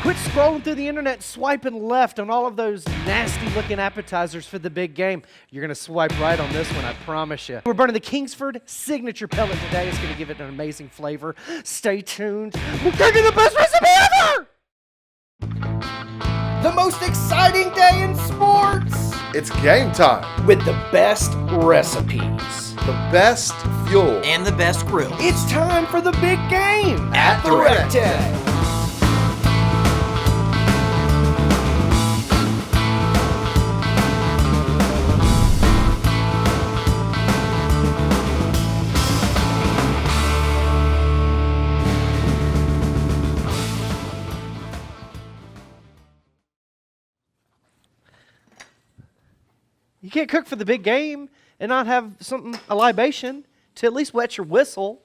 Quit scrolling through the internet, swiping left on all of those nasty-looking appetizers for the big game. You're going to swipe right on this one, I promise you. We're burning the Kingsford Signature Pellet today. It's going to give it an amazing flavor. Stay tuned. We're cooking the best recipe ever! The most exciting day in sports! It's game time With the best recipes. the best fuel. And the best grill. It's time for the big game At the recteq. You can't cook for the big game and not have something, a libation, to at least wet your whistle.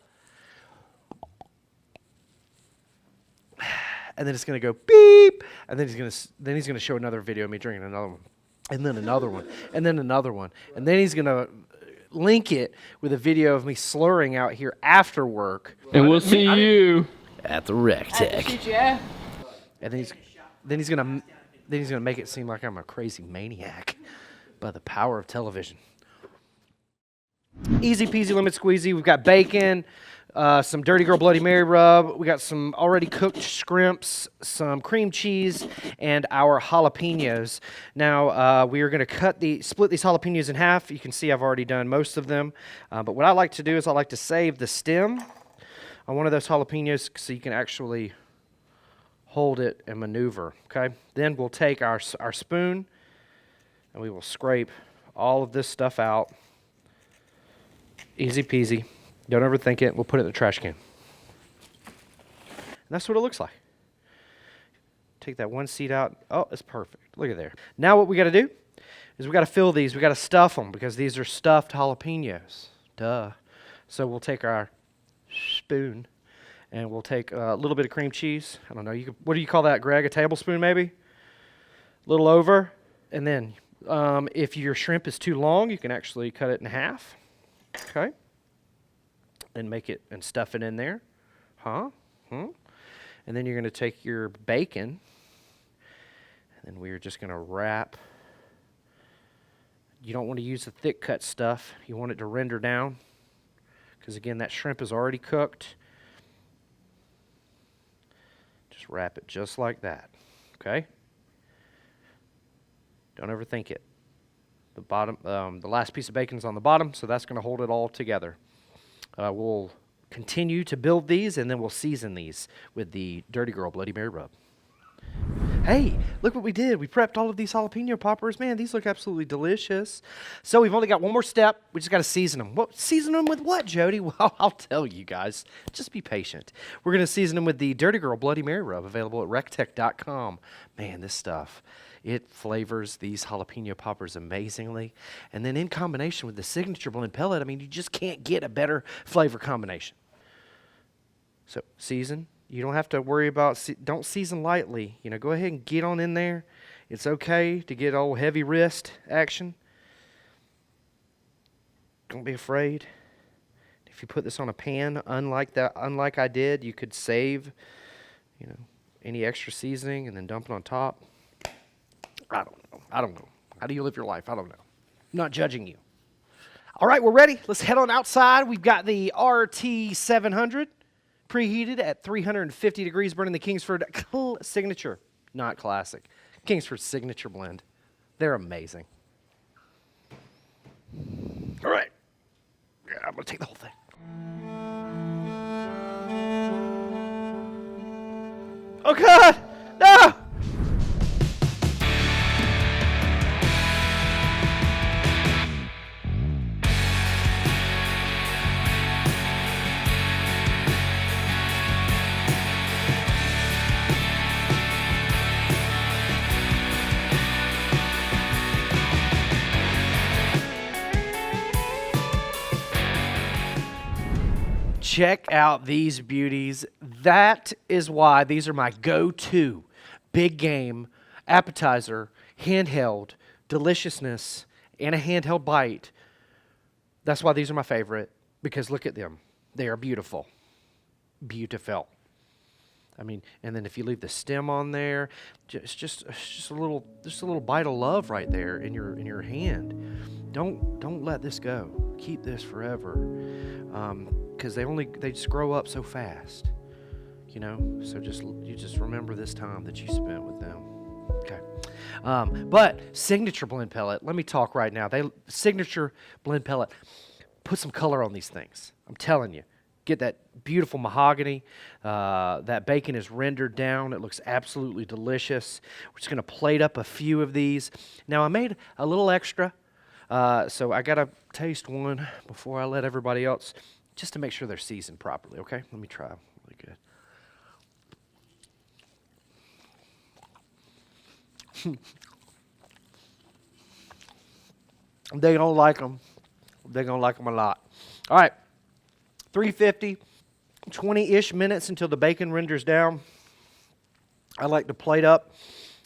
And then it's going to go beep, and then he's going to show another video of me drinking another one, and then another one, and then another one, and then he's going to link it with a video of me slurring out here after work. And we'll see you At the recteq. And then he's going to make it seem like I'm a crazy maniac by the power of television. Easy peasy lemon squeezy. We've got bacon, some Dirty Girl Bloody Mary rub. We got some already cooked scrimps, some cream cheese, and our jalapeños. Now we are going to split these jalapeños in half. You can see I've already done most of them. But what I like to do is I like to save the stem on one of those jalapeños so you can actually hold it and maneuver. Okay. Then we'll take our spoon and we will scrape all of this stuff out. Easy peasy. Don't overthink it. We'll put it in the trash can. And that's what it looks like. Take that one seed out. Oh, it's perfect. Look at there. Now what we got to do is we got to fill these. We got to stuff them because these are stuffed jalapeños. Duh. So we'll take our spoon and we'll take a little bit of cream cheese. I don't know. What do you call that, Greg? A tablespoon maybe? A little over. And then if your shrimp is too long, you can actually cut it in half. Okay. And make it and stuff it in there. And then you're going to take your bacon. And then we're just going to wrap. You don't want to use the thick cut stuff. You want it to render down. Because again, that shrimp is already cooked. Just wrap it just like that. Okay. Don't overthink it. The bottom, the last piece of bacon is on the bottom, so that's going to hold it all together. We'll continue to build these, and then we'll season these with the Dirty Girl Bloody Mary rub. Hey, look what we did. We prepped all of these jalapeno poppers. Man, these look absolutely delicious. So we've only got one more step. We just got to season them. Season them with what, Jody? Well, I'll tell you guys. Just be patient. We're going to season them with the Dirty Girl Bloody Mary rub, available at recteq.com. Man, this stuff, it flavors these jalapeno poppers amazingly. And then in combination with the Signature Blend pellet, I mean, you just can't get a better flavor combination. So season. You don't have to worry about, don't season lightly. You know, go ahead and get on in there. It's okay to get old heavy wrist action. Don't be afraid. If you put this on a pan, unlike I did, you could save, any extra seasoning and then dump it on top. I don't know. How do you live your life? I don't know. I'm not judging you. All right, we're ready. Let's head on outside. We've got the RT700. Preheated at 350 degrees, burning the Kingsford Signature, not classic, Kingsford Signature Blend. They're amazing. All right. Yeah, I'm going to take the whole thing. Oh, God. No. Check out these beauties. That is why these are my go-to big game appetizer, handheld, deliciousness, and a handheld bite. That's why these are my favorite, because look at them. They are beautiful. Beautiful. I mean, and then if you leave the stem on there, it's just a little bite of love right there in your hand. Don't let this go. Keep this forever, because they just grow up so fast, you know. So you just remember this time that you spent with them. Okay. But Signature Blend Pellet, let me talk right now. Signature Blend Pellet, put some color on these things. I'm telling you. Get that beautiful mahogany. That bacon is rendered down. It looks absolutely delicious. We're just going to plate up a few of these. Now, I made a little extra, so I got to taste one before I let everybody else, just to make sure they're seasoned properly, okay? Let me try. Really good. They're going to like them. They're going to like them a lot. All right. 350, 20-ish minutes until the bacon renders down. I like to plate up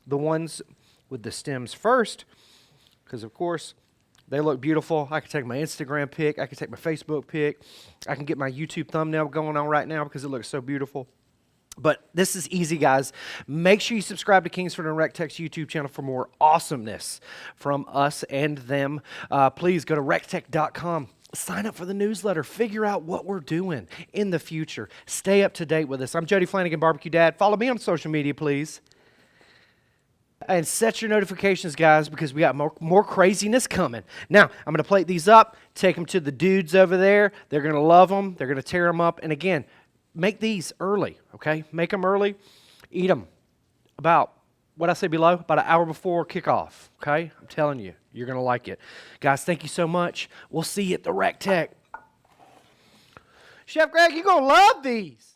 the ones with the stems first because, of course, they look beautiful. I can take my Instagram pic. I can take my Facebook pic. I can get my YouTube thumbnail going on right now because it looks so beautiful. But this is easy, guys. Make sure you subscribe to Kingsford and recteq's YouTube channel for more awesomeness from us and them. Please go to recteq.com. Sign up for the newsletter. Figure out what we're doing in the future. Stay up to date with us. I'm Jody Flanagan, Barbecue Dad. Follow me on social media, please. And set your notifications, guys, because we got more craziness coming. Now, I'm going to plate these up, take them to the dudes over there. They're going to love them. They're going to tear them up. And again, make these early, okay? Make them early. Eat them about, what I say below, about an hour before kickoff, okay? I'm telling you, you're going to like it. Guys, thank you so much. We'll see you at the recteq. Chef Greg, you're going to love these.